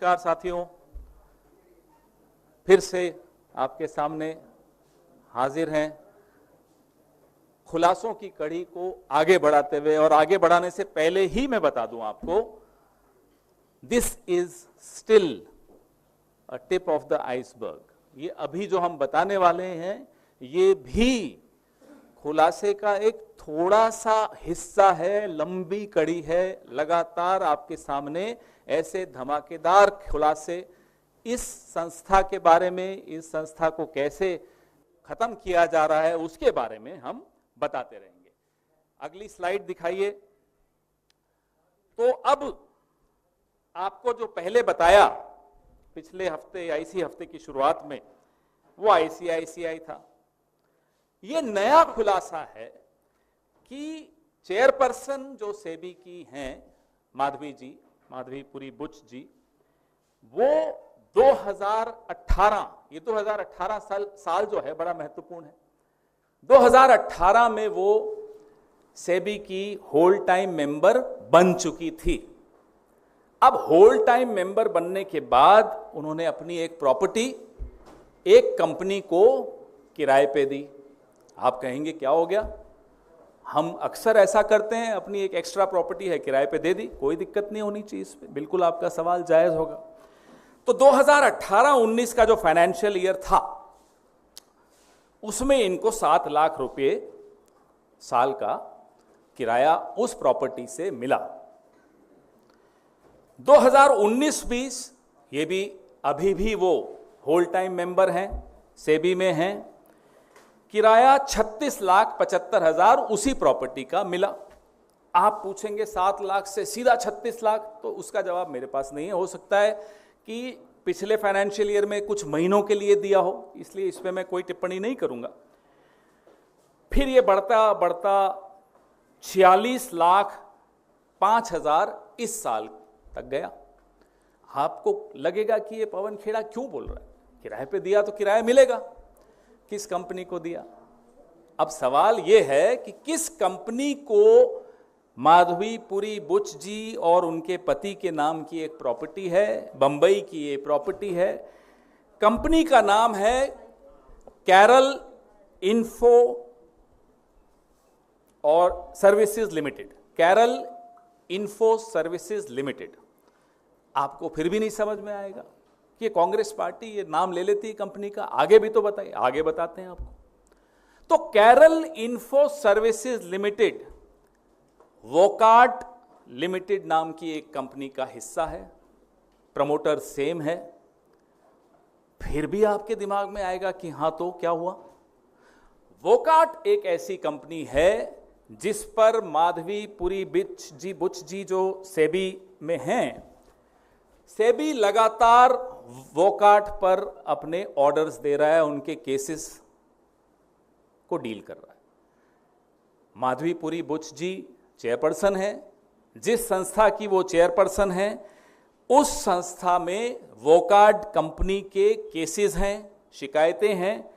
नमस्कार साथियों, फिर से आपके सामने हाजिर हैं खुलासों की कड़ी को आगे बढ़ाते हुए। और आगे बढ़ाने से पहले ही मैं बता दूं आपको, this is still a tip of the iceberg. ये अभी जो हम बताने वाले हैं ये भी खुलासे का एक थोड़ा सा हिस्सा है, लंबी कड़ी है। लगातार आपके सामने ऐसे धमाकेदार खुलासे इस संस्था के बारे में, इस संस्था को कैसे खत्म किया जा रहा है उसके बारे में हम बताते रहेंगे। अगली स्लाइड दिखाइए। तो अब आपको जो पहले बताया पिछले हफ्ते या इसी हफ्ते की शुरुआत में, वो आईसीआईसीआई था। ये नया खुलासा है कि चेयरपर्सन जो सेबी की हैं माधवीपुरी बुच जी, वो 2018, ये 2018 साल जो है बड़ा महत्वपूर्ण है। 2018 में वो सेबी की होल टाइम मेंबर बन चुकी थी। अब होल टाइम मेंबर बनने के बाद उन्होंने अपनी एक प्रॉपर्टी एक कंपनी को किराए पे दी। आप कहेंगे क्या हो गया? हम अक्सर ऐसा करते हैं, अपनी एक एक्स्ट्रा प्रॉपर्टी है किराए पे दे दी, कोई दिक्कत नहीं होनी चाहिए इस पे। बिल्कुल आपका सवाल जायज होगा। तो 2018-19 का जो फाइनेंशियल ईयर था उसमें इनको 7 लाख रुपए साल का किराया उस प्रॉपर्टी से मिला। 2019-20 ये भी अभी भी वो होल टाइम मेंबर हैं, सेबी में हैं। किराया 36,75,000 उसी प्रॉपर्टी का मिला। आप पूछेंगे 7 लाख से सीधा 36 लाख, तो उसका जवाब मेरे पास नहीं है। हो सकता है कि पिछले फाइनेंशियल ईयर में कुछ महीनों के लिए दिया हो, इसलिए इस पे मैं कोई टिप्पणी नहीं करूंगा। फिर ये बढ़ता बढ़ता 46,05,000 इस साल तक गया। आपको लगेगा कि ये पवन खेड़ा क्यों बोल रहा है, किराए पे दिया तो किराया मिलेगा। किस कंपनी को दिया? अब सवाल यह है कि किस कंपनी को माधवीपुरी बुच जी और उनके पति के नाम की एक प्रॉपर्टी है, बंबई की ये प्रॉपर्टी है। कंपनी का नाम है कैरल इन्फो और services limited, Carol info services limited. आपको फिर भी नहीं समझ में आएगा कि कांग्रेस पार्टी ये नाम ले लेती है कंपनी का। आगे भी तो बताइए, आगे बताते हैं आपको। तो Carol info services limited Wockhardt limited नाम की एक कंपनी का हिस्सा है, प्रमोटर सेम है। फिर भी आपके दिमाग में आएगा कि हां तो क्या हुआ? वोकार्ट एक ऐसी कंपनी है जिस पर माधवीपुरी बुच जी जो सेबी में हैं, सेबी लगातार वोकार्ट पर अपने ऑर्डर्स दे रहा है, उनके केसेस को डील कर रहा है। माधवीपुरी बुच जी चेयरपर्सन है। जिस संस्था की वो चेयरपर्सन है उस संस्था में वोकार्ट कंपनी के केसेस हैं, शिकायतें हैं।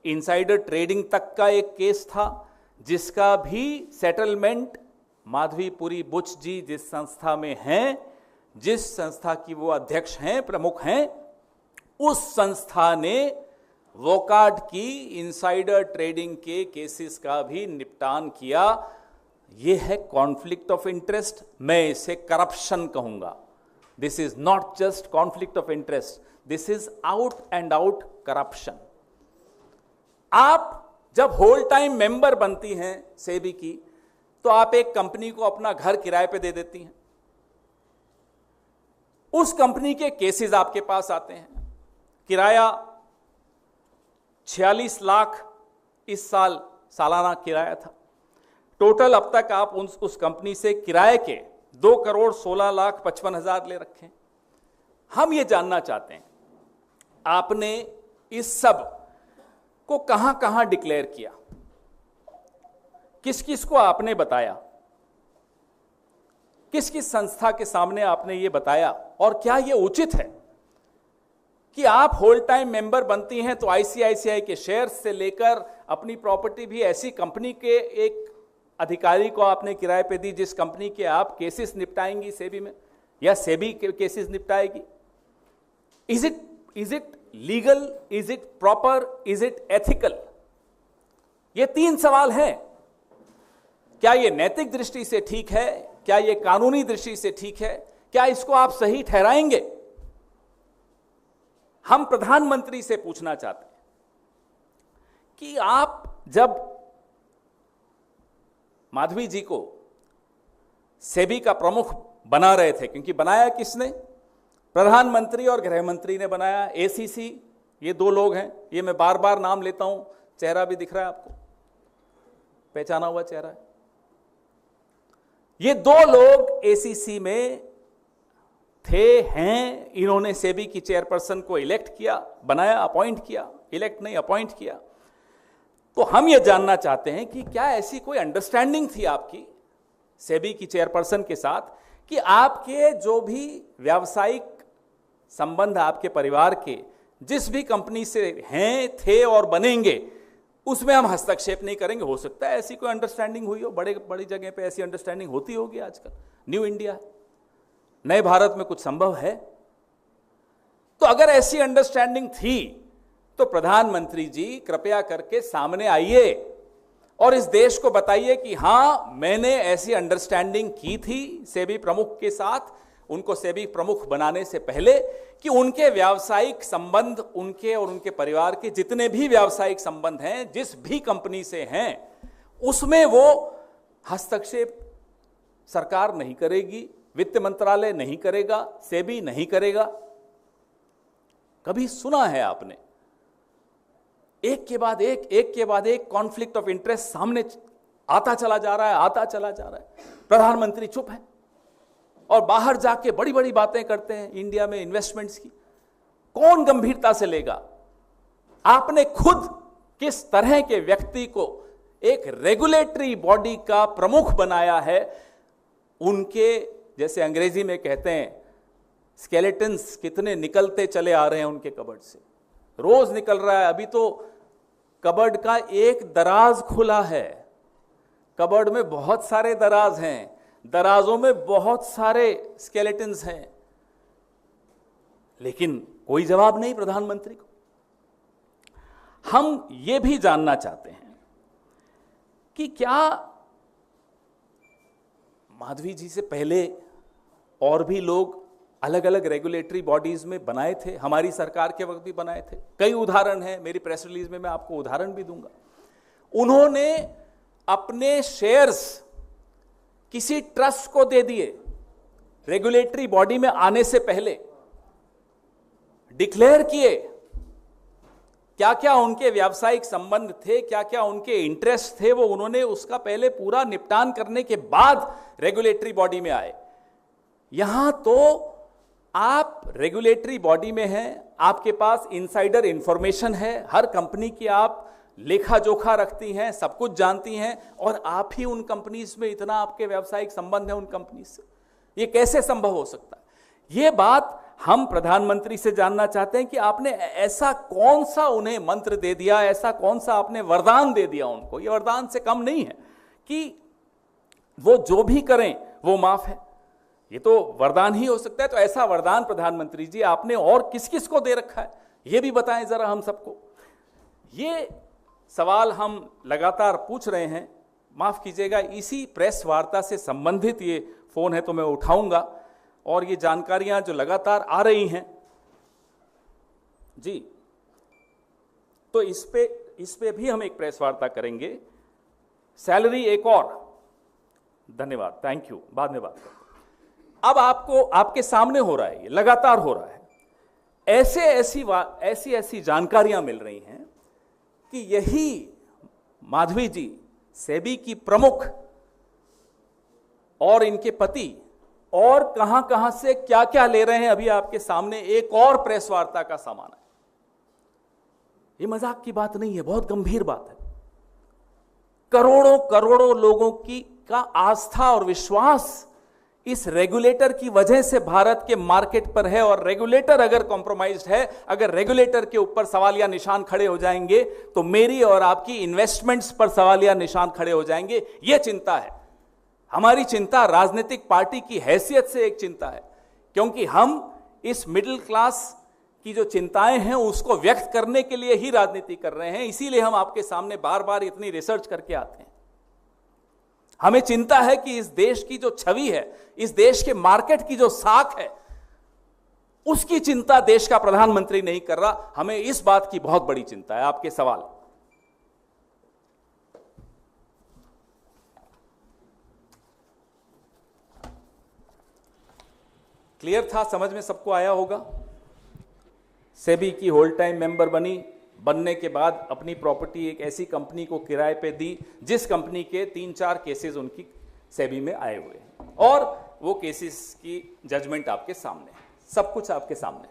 इनसाइडर ट्रेडिंग तक का एक केस था जिसका भी सेटलमेंट माधवीपुरी बुच जी जिस संस्था में हैं, जिस संस्था की वो अध्यक्ष हैं, प्रमुख हैं, उस संस्था ने वोकार्ट की इनसाइडर ट्रेडिंग के केसेस का भी निपटान किया। यह है कॉन्फ्लिक्ट ऑफ इंटरेस्ट, मैं इसे करप्शन कहूंगा। This is not just conflict of interest, this is out and out corruption. आप जब होल टाइम मेंबर बनती हैं सेबी की, तो आप एक कंपनी को अपना घर किराए पे दे देती हैं। उस कंपनी के केसेस आपके पास आते हैं। किराया 46 लाख इस साल सालाना किराया था। टोटल अब तक आप उस कंपनी से किराए के 2,16,55,000 ले रखे हैं। हम ये जानना चाहते हैं आपने इस सब को कहां कहां डिक्लेयर किया, किस किस को आपने बताया, किस किस संस्था के सामने आपने ये बताया, और क्या ये उचित है कि आप होल टाइम मेंबर बनती हैं तो आईसीआईसीआई के शेयर्स से लेकर अपनी प्रॉपर्टी भी ऐसी कंपनी के एक अधिकारी को आपने किराए पे दी जिस कंपनी के आप केसेस निपटाएंगी सेबी में, या सेबी के केसेस निपटाएगी। Is it legal, is it proper, is it ethical? ये 3 सवाल हैं। क्या ये नैतिक दृष्टि से ठीक है? क्या ये कानूनी दृष्टि से ठीक है? क्या इसको आप सही ठहराएंगे? हम प्रधानमंत्री से पूछना चाहते हैं कि आप जब माधवी जी को सेबी का प्रमुख बना रहे थे, क्योंकि बनाया किसने? प्रधानमंत्री और गृह मंत्री ने बनाया। एसीसी, ये 2 लोग हैं, ये मैं बार बार नाम लेता हूं, चेहरा भी दिख रहा है आपको, पहचाना हुआ चेहरा है। ये 2 लोग एसीसी में थे, हैं। इन्होंने सेबी की चेयरपर्सन को इलेक्ट किया, बनाया, अपॉइंट किया, इलेक्ट नहीं अपॉइंट किया। तो हम ये जानना चाहते हैं कि क्या ऐसी कोई अंडरस्टैंडिंग थी आपकी सेबी की चेयरपर्सन के साथ कि आपके जो भी व्यावसायिक संबंध आपके परिवार के जिस भी कंपनी से हैं, थे और बनेंगे, उसमें हम हस्तक्षेप नहीं करेंगे? हो सकता है ऐसी कोई अंडरस्टैंडिंग हुई हो, बड़ी जगह पे ऐसी अंडरस्टैंडिंग होती होगी। आजकल न्यू इंडिया, नए भारत में कुछ संभव है। तो अगर ऐसी अंडरस्टैंडिंग थी तो प्रधानमंत्री जी कृपया करके सामने आइए और इस देश को बताइए कि हां, मैंने ऐसी अंडरस्टैंडिंग की थी सेबी प्रमुख के साथ, उनको सेबी प्रमुख बनाने से पहले, कि उनके व्यावसायिक संबंध, उनके और उनके परिवार के जितने भी व्यावसायिक संबंध हैं, जिस भी कंपनी से हैं, उसमें वो हस्तक्षेप सरकार नहीं करेगी, वित्त मंत्रालय नहीं करेगा, सेबी नहीं करेगा। कभी सुना है आपने? एक के बाद एक कॉन्फ्लिक्ट ऑफ इंटरेस्ट सामने आता चला जा रहा है। प्रधानमंत्री चुप है और बाहर जाके बड़ी बड़ी बातें करते हैं इंडिया में इन्वेस्टमेंट्स की। कौन गंभीरता से लेगा? आपने खुद किस तरह के व्यक्ति को एक रेगुलेटरी बॉडी का प्रमुख बनाया है? उनके, जैसे अंग्रेजी में कहते हैं, स्केलेटन्स कितने निकलते चले आ रहे हैं उनके कबर्ड से, रोज निकल रहा है। अभी तो कबर्ड का एक दराज खुला है, कबर्ड में बहुत सारे दराज हैं, दराजों में बहुत सारे स्केलेटन्स हैं, लेकिन कोई जवाब नहीं प्रधानमंत्री को। हम ये भी जानना चाहते हैं कि क्या माधवी जी से पहले और भी लोग अलग अलग रेगुलेटरी बॉडीज में बनाए थे? हमारी सरकार के वक्त भी बनाए थे। कई उदाहरण हैं, मेरी प्रेस रिलीज में मैं आपको उदाहरण भी दूंगा। उन्होंने अपने शेयर्स किसी ट्रस्ट को दे दिए, रेगुलेटरी बॉडी में आने से पहले डिक्लेयर किए क्या क्या उनके व्यावसायिक संबंध थे, क्या क्या उनके इंटरेस्ट थे, वो उन्होंने उसका पहले पूरा निपटान करने के बाद रेगुलेटरी बॉडी में आए। यहां तो आप रेगुलेटरी बॉडी में हैं, आपके पास इनसाइडर इंफॉर्मेशन है, हर कंपनी की आप लेखा जोखा रखती हैं, सब कुछ जानती हैं, और आप ही उन कंपनीज में इतना आपके व्यावसायिक संबंध है उन कंपनी से। ये कैसे संभव हो सकता है? ये बात हम प्रधानमंत्री से जानना चाहते हैं कि आपने ऐसा कौन सा उन्हें मंत्र दे दिया, ऐसा कौन सा आपने वरदान दे दिया उनको। ये वरदान से कम नहीं है कि वो जो भी करें वो माफ है, ये तो वरदान ही हो सकता है। तो ऐसा वरदान प्रधानमंत्री जी आपने और किस किस को दे रखा है, ये भी बताएं जरा हम सबको। ये सवाल हम लगातार पूछ रहे हैं, माफ कीजिएगा, इसी प्रेस वार्ता से संबंधित ये फोन है तो मैं उठाऊंगा, और ये जानकारियां जो लगातार आ रही हैं जी, तो इस पे भी हम एक प्रेस वार्ता करेंगे। सैलरी एक और, धन्यवाद, थैंक यू, बाद में बात करें। अब आपको आपके सामने हो रहा है, ये लगातार हो रहा है, ऐसी जानकारियां मिल रही हैं कि यही माधवी जी सेबी की प्रमुख और इनके पति और कहां कहां से क्या क्या ले रहे हैं, अभी आपके सामने एक और प्रेस वार्ता का सामान है। ये मजाक की बात नहीं है, बहुत गंभीर बात है। करोड़ों करोड़ों लोगों का आस्था और विश्वास इस रेगुलेटर की वजह से भारत के मार्केट पर है, और रेगुलेटर अगर कॉम्प्रोमाइज्ड है, अगर रेगुलेटर के ऊपर सवालिया निशान खड़े हो जाएंगे तो मेरी और आपकी इन्वेस्टमेंट्स पर सवालिया निशान खड़े हो जाएंगे। यह चिंता है हमारी। चिंता राजनीतिक पार्टी की हैसियत से एक चिंता है, क्योंकि हम इस मिडिल क्लास की जो चिंताएं हैं उसको व्यक्त करने के लिए ही राजनीति कर रहे हैं। इसीलिए हम आपके सामने बार बार इतनी रिसर्च करके आते हैं। हमें चिंता है कि इस देश की जो छवि है, इस देश के मार्केट की जो साख है, उसकी चिंता देश का प्रधानमंत्री नहीं कर रहा। हमें इस बात की बहुत बड़ी चिंता है। आपके सवाल क्लियर था, समझ में सबको आया होगा। सेबी की होल्ड टाइम मेंबर बनने के बाद अपनी प्रॉपर्टी एक ऐसी कंपनी को किराए पे दी जिस कंपनी के 3-4 केसेस उनकी सेबी में आए हुए हैं, और वो केसेस की जजमेंट आपके सामने है, सब कुछ आपके सामने।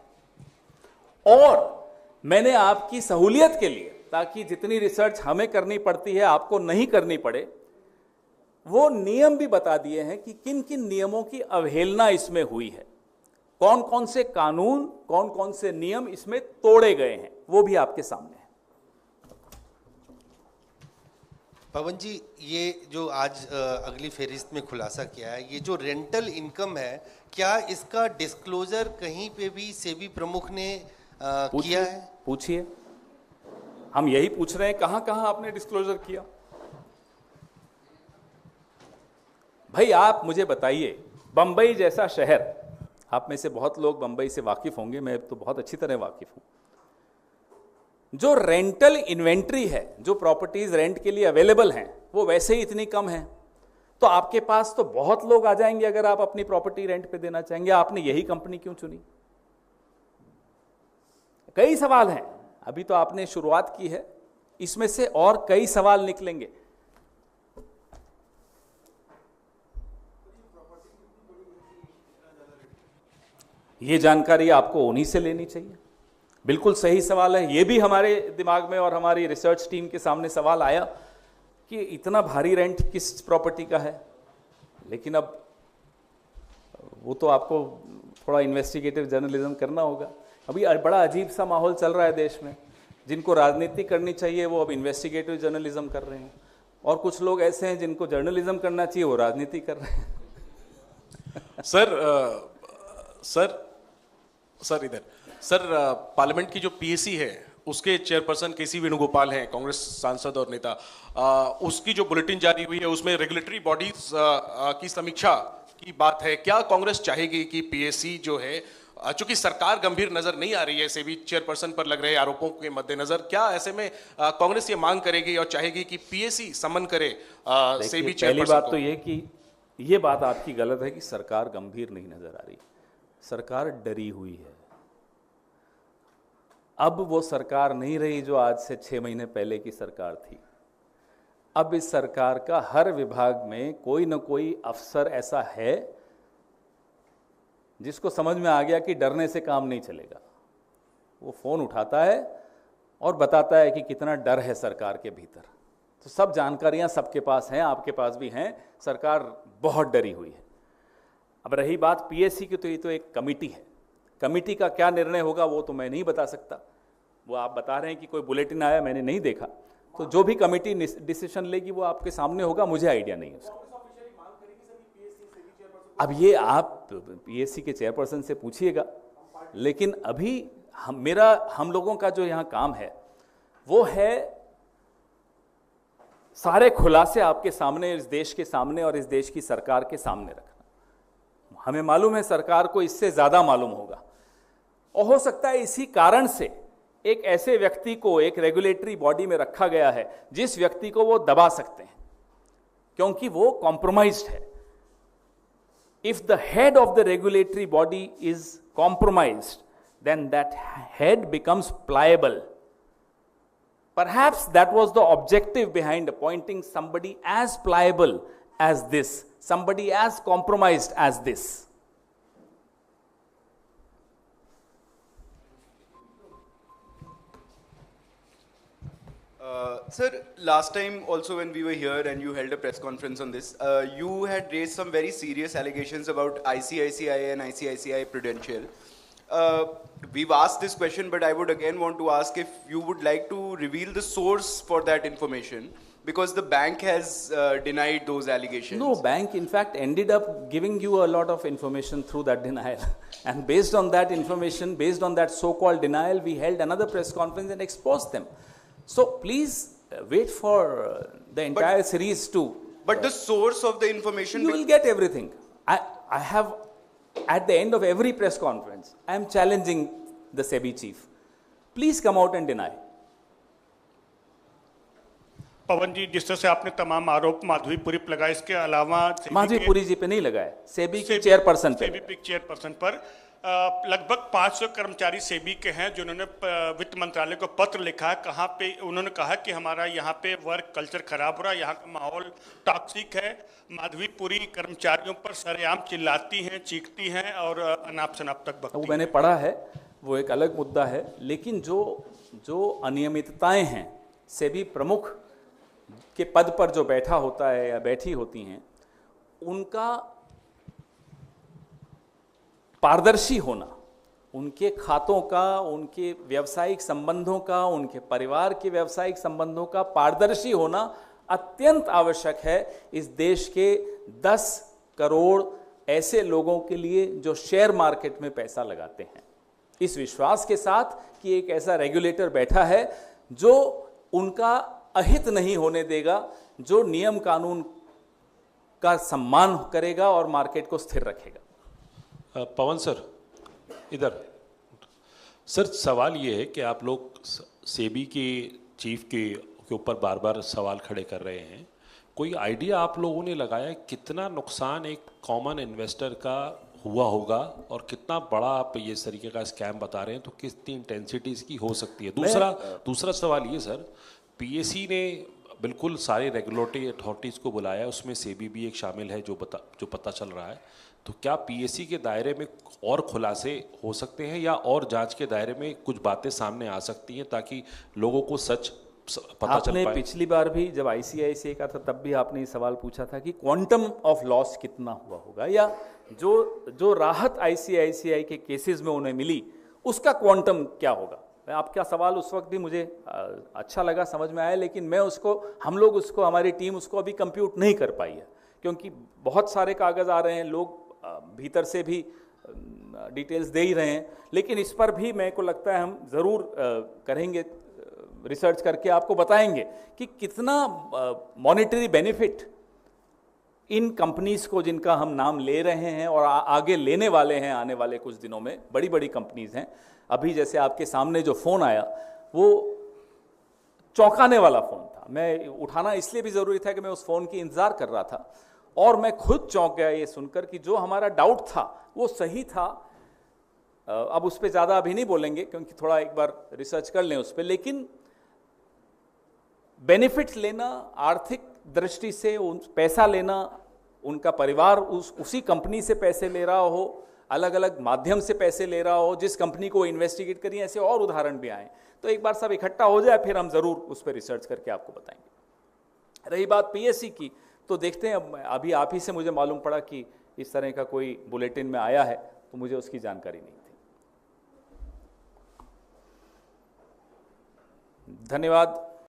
और मैंने आपकी सहूलियत के लिए, ताकि जितनी रिसर्च हमें करनी पड़ती है आपको नहीं करनी पड़े, वो नियम भी बता दिए हैं कि किन किन नियमों की अवहेलना इसमें हुई है, कौन कौन से कानून, कौन कौन से नियम इसमें तोड़े गए हैं, वो भी आपके सामने है। पवन जी, ये जो आज अगली फेरिस्त में खुलासा किया है, ये जो रेंटल इनकम है, क्या इसका डिस्क्लोजर कहीं पे भी सेबी प्रमुख ने किया है? पूछिए, हम यही पूछ रहे हैं, कहां कहां आपने डिस्क्लोजर किया? भाई आप मुझे बताइए, बंबई जैसा शहर, आप में से बहुत लोग बंबई से वाकिफ होंगे, मैं तो बहुत अच्छी तरह वाकिफ हूं, जो रेंटल इन्वेंट्री है, जो प्रॉपर्टीज रेंट के लिए अवेलेबल हैं, वो वैसे ही इतनी कम है, तो आपके पास तो बहुत लोग आ जाएंगे अगर आप अपनी प्रॉपर्टी रेंट पे देना चाहेंगे। आपने यही कंपनी क्यों चुनी? कई सवाल हैं, अभी तो आपने शुरुआत की है, इसमें से और कई सवाल निकलेंगे। ये जानकारी आपको उन्हीं से लेनी चाहिए। बिल्कुल सही सवाल है, ये भी हमारे दिमाग में और हमारी रिसर्च टीम के सामने सवाल आया कि इतना भारी रेंट किस प्रॉपर्टी का है, लेकिन अब वो तो आपको थोड़ा इन्वेस्टिगेटिव जर्नलिज्म करना होगा। अभी बड़ा अजीब सा माहौल चल रहा है देश में, जिनको राजनीति करनी चाहिए वो अब इन्वेस्टिगेटिव जर्नलिज्म कर रहे हैं, और कुछ लोग ऐसे हैं जिनको जर्नलिज्म करना चाहिए वो राजनीति कर रहे हैं। सर इधर सर, पार्लियामेंट की जो पीएसी है उसके चेयरपर्सन केसी वेणुगोपाल हैं, कांग्रेस सांसद और नेता, उसकी जो बुलेटिन जारी हुई है उसमें रेगुलेटरी बॉडीज की समीक्षा की बात है। क्या कांग्रेस चाहेगी कि पीएसी जो है, चूंकि सरकार गंभीर नजर नहीं आ रही है सेबी चेयरपर्सन पर लग रहे आरोपों के मद्देनजर, क्या ऐसे में कांग्रेस ये मांग करेगी और चाहेगी कि पीएसी समन करे सेबी चेयरपर्सन? पहली बात तो ये कि ये बात आपकी गलत है कि सरकार गंभीर नहीं नजर आ रही। सरकार डरी हुई है। अब वो सरकार नहीं रही जो आज से 6 महीने पहले की सरकार थी। अब इस सरकार का हर विभाग में कोई ना कोई अफसर ऐसा है जिसको समझ में आ गया कि डरने से काम नहीं चलेगा। वो फोन उठाता है और बताता है कि कितना डर है सरकार के भीतर। तो सब जानकारियां सबके पास हैं, आपके पास भी हैं। सरकार बहुत डरी हुई है। अब रही बात पीएससी की, तो ये तो एक कमिटी है। कमिटी का क्या निर्णय होगा वो तो मैं नहीं बता सकता। वो आप बता रहे हैं कि कोई बुलेटिन आया, मैंने नहीं देखा, तो जो भी कमिटी डिसीजन लेगी वो आपके सामने होगा, मुझे आइडिया नहीं है उसका। अब ये आप पीएससी के चेयरपर्सन से पूछिएगा, लेकिन अभी हम लोगों का जो यहाँ काम है वो है सारे खुलासे आपके सामने, इस देश के सामने और इस देश की सरकार के सामने रखना। हमें मालूम है सरकार को इससे ज्यादा मालूम होगा, और हो सकता है इसी कारण से एक ऐसे व्यक्ति को एक रेगुलेटरी बॉडी में रखा गया है जिस व्यक्ति को वो दबा सकते हैं, क्योंकि वो कॉम्प्रोमाइज्ड है। If the head of the regulatory body is compromised, then that head becomes pliable. Perhaps that was the objective behind appointing somebody as pliable as this, somebody as compromised as this. Sir, last time also when we were here and you held a press conference on this, you had raised some very serious allegations about ICICI and ICICI Prudential. We've asked this question, but I would again want to ask if you would like to reveal the source for that information, because the bank has denied those allegations. No, bank in fact ended up giving you a lot of information through that denial. And based on that information, based on that so-called denial, we held another press conference and exposed them. So please wait for the entire series to. But the source of the information. You will get everything. I have, at the end of every press conference, I am challenging the SEBI chief. Please come out and deny. पवन जी, जिस तरह से आपने तमाम आरोप माधवीपुरी पर लगाए, इसके अलावा माधवीपुरी जी पे नहीं लगाए, सेबी की चेयरपर्सन पे। सेबी की चेयरपर्सन पर लगभग 500 कर्मचारी सेबी के हैं जिन्होंने वित्त मंत्रालय को पत्र लिखा है। कहाँ पे उन्होंने कहा कि हमारा यहाँ पे वर्क कल्चर खराब हो रहा है, यहाँ का माहौल टॉक्सिक है। माधवीपुरी कर्मचारियों पर सरेआम चिल्लाती हैं, चीखती हैं और अनाप शनाप तक बकती हैं। वो मैंने पढ़ा है, वो एक अलग मुद्दा है। लेकिन जो अनियमितताएं हैं, सेबी प्रमुख के पद पर जो बैठा होता है या बैठी होती हैं, उनका पारदर्शी होना, उनके खातों का, उनके व्यावसायिक संबंधों का, उनके परिवार के व्यावसायिक संबंधों का पारदर्शी होना अत्यंत आवश्यक है इस देश के 10 करोड़ ऐसे लोगों के लिए जो शेयर मार्केट में पैसा लगाते हैं, इस विश्वास के साथ कि एक ऐसा रेगुलेटर बैठा है जो उनका अहित नहीं होने देगा, जो नियम कानून का सम्मान करेगा और मार्केट को स्थिर रखेगा। पवन सर, इधर सर, सवाल ये है कि आप लोग सेबी के चीफ के ऊपर बार बार सवाल खड़े कर रहे हैं। कोई आइडिया आप लोगों ने लगाया कितना नुकसान एक कॉमन इन्वेस्टर का हुआ होगा और कितना बड़ा आप ये इस तरीके का स्कैम बता रहे हैं, तो कितनी इंटेंसिटी इसकी हो सकती है? दूसरा सवाल ये सर, पीएसी ने बिल्कुल सारे रेगुलेटरी अथॉरिटीज़ को बुलाया, उसमें सेबी भी एक शामिल है जो पता चल रहा है। तो क्या पीएसी के दायरे में और खुलासे हो सकते हैं या और जांच के दायरे में कुछ बातें सामने आ सकती हैं ताकि लोगों को सच पता चल पाए? आपने पिछली बार भी जब आईसीआईसीआई का था तब भी आपने ये सवाल पूछा था कि क्वांटम ऑफ लॉस कितना हुआ होगा, या जो राहत आईसीआईसीआई के केसेस में उन्हें मिली उसका क्वांटम क्या होगा। आपका सवाल उस वक्त भी मुझे अच्छा लगा, समझ में आया, लेकिन हम लोग उसको हमारी टीम उसको अभी कंप्यूट नहीं कर पाई है, क्योंकि बहुत सारे कागज़ आ रहे हैं, लोग भीतर से भी डिटेल्स दे ही रहे हैं। लेकिन इस पर भी मेरे को लगता है हम ज़रूर करेंगे, रिसर्च करके आपको बताएंगे कि कितना मॉनेटरी बेनिफिट इन कंपनीज को, जिनका हम नाम ले रहे हैं और आगे लेने वाले हैं आने वाले कुछ दिनों में, बड़ी बड़ी कंपनीज हैं। अभी जैसे आपके सामने जो फ़ोन आया वो चौंकाने वाला फ़ोन था, मैं उठाना इसलिए भी ज़रूरी था कि मैं उस फ़ोन की इंतज़ार कर रहा था और मैं खुद चौंक गया ये सुनकर कि जो हमारा डाउट था वो सही था। अब उस पर ज़्यादा अभी नहीं बोलेंगे क्योंकि थोड़ा एक बार रिसर्च कर लें उस पर, लेकिन बेनिफिट्स लेना, आर्थिक दृष्टि से पैसा लेना, उनका परिवार उसी कंपनी से पैसे ले रहा हो, अलग अलग माध्यम से पैसे ले रहा हो, जिस कंपनी को इन्वेस्टिगेट करिए, ऐसे और उदाहरण भी आए। तो एक बार सब इकट्ठा हो जाए फिर हम ज़रूर उस पर रिसर्च करके आपको बताएंगे। रही बात पीएससी की, तो देखते हैं, अभी आप ही से मुझे मालूम पड़ा कि इस तरह का कोई बुलेटिन में आया है, तो मुझे उसकी जानकारी नहीं थी। धन्यवाद।